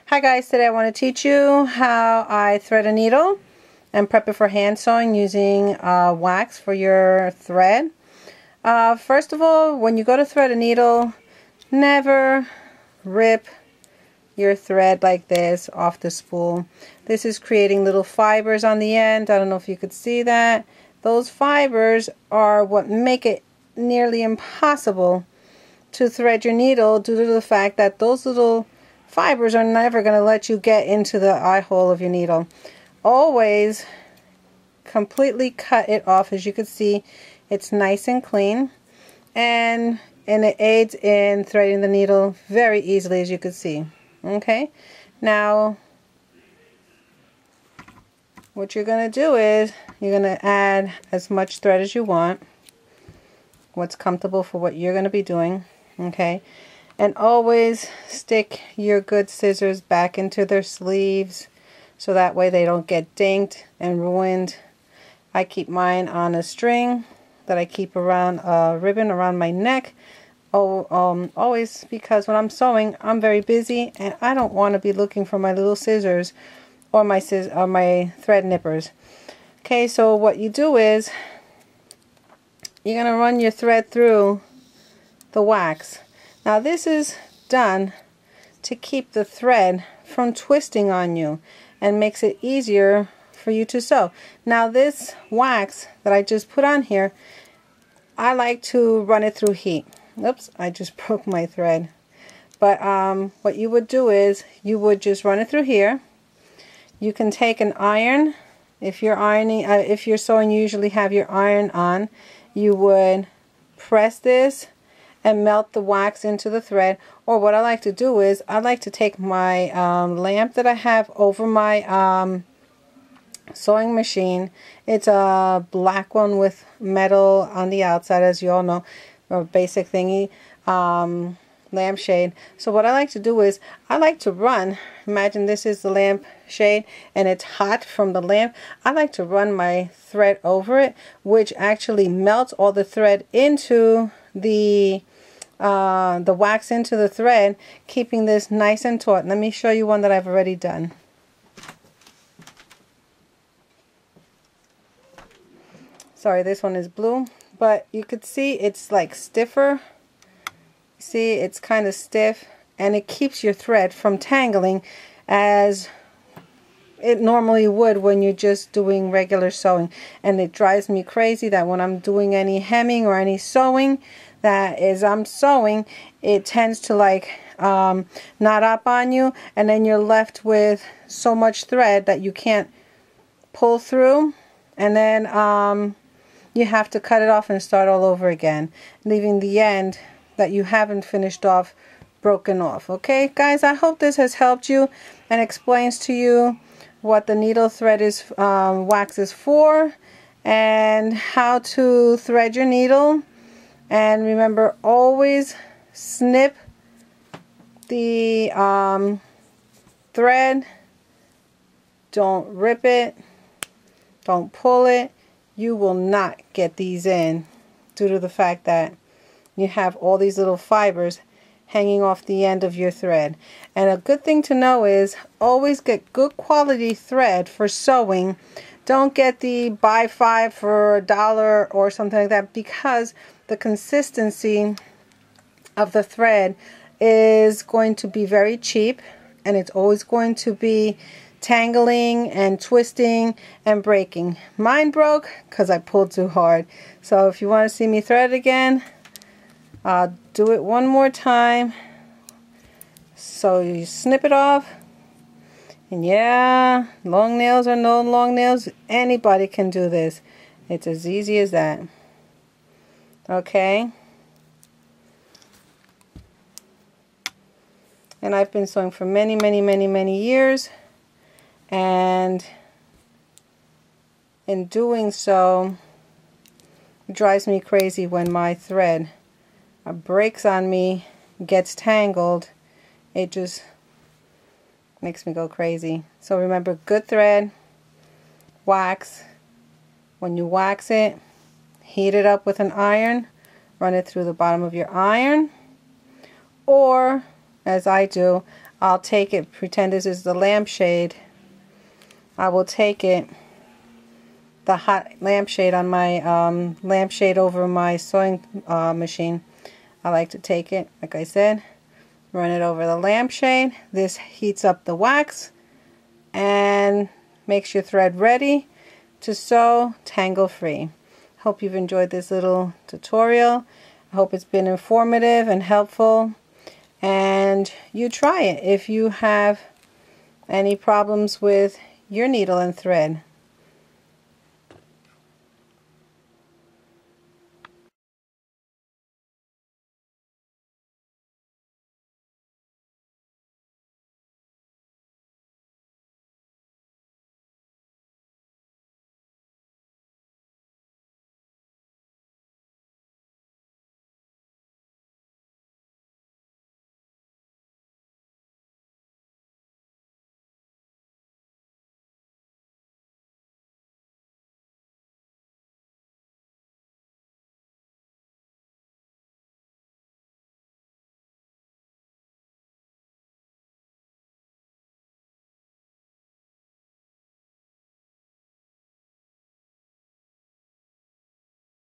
Hi guys, today I want to teach you how I thread a needle and prep it for hand sewing using wax for your thread. First of all, when you go to thread a needle, never rip your thread like this off the spool. This is creating little fibers on the end. I don't know if you could see that. Those fibers are what make it nearly impossible to thread your needle due to the fact that those little fibers are never going to let you get into the eye hole of your needle. Always completely cut it off. As you can see, it's nice and clean, and it aids in threading the needle very easily, as you can see. Okay, now what you're going to do is you're going to add as much thread as you want, what's comfortable for what you're going to be doing. Okay, and always stick your good scissors back into their sleeves so that way they don't get dinged and ruined. I keep mine on a string that I keep around a ribbon around my neck. Always, because when I'm sewing, I'm very busy and I don't want to be looking for my little scissors or my thread nippers. Okay, so what you do is you're going to run your thread through the wax. Now this is done to keep the thread from twisting on you and makes it easier for you to sew. Now this wax that I just put on here, I like to run it through heat. Oops, I just broke my thread. But what you would do is you would just run it through here. You can take an iron. If you're ironing, if you're sewing, you usually have your iron on. You would press this and melt the wax into the thread. Or what I like to do is I like to take my lamp that I have over my sewing machine. It's a black one with metal on the outside, as you all know, a basic thingy lampshade. So what I like to do is I like to run, imagine this is the lamp shade and it's hot from the lamp. I like to run my thread over it, which actually melts all the thread into the wax into the thread, keeping this nice and taut. Let me show you one that I've already done. Sorry, this one is blue, but you could see it's like stiffer. See, it's kind of stiff, and it keeps your thread from tangling as it normally would when you're just doing regular sewing. And it drives me crazy that when I'm doing any hemming or any sewing, that as I'm sewing, it tends to like knot up on you, and then you're left with so much thread that you can't pull through, and then you have to cut it off and start all over again, leaving the end that you haven't finished off broken off. Okay guys, I hope this has helped you and explains to you what the needle thread is wax is for, and how to thread your needle. And remember, always snip the thread. Don't rip it, don't pull it. You will not get these in due to the fact that you have all these little fibers hanging off the end of your thread. And a good thing to know is always get good quality thread for sewing. Don't get the buy 5 for $1 or something like that, because the consistency of the thread is going to be very cheap, and it's always going to be tangling and twisting and breaking. Mine broke because I pulled too hard. So if you want to see me thread again, I'll do it one more time. So you snip it off, and yeah, long nails or no long nails, anybody can do this. It's as easy as that. Okay, and I've been sewing for many years, and in doing so, it drives me crazy when my thread breaks on me, gets tangled. It just makes me go crazy. So remember, good thread, wax. When you wax it, heat it up with an iron, run it through the bottom of your iron, or as I do, I'll take it, pretend this is the lampshade. I will take it, the hot lampshade on my lampshade over my sewing machine. I like to take it, like I said, run it over the lampshade. This heats up the wax and makes your thread ready to sew tangle free. Hope you've enjoyed this little tutorial. I hope it's been informative and helpful, and you try it if you have any problems with your needle and thread.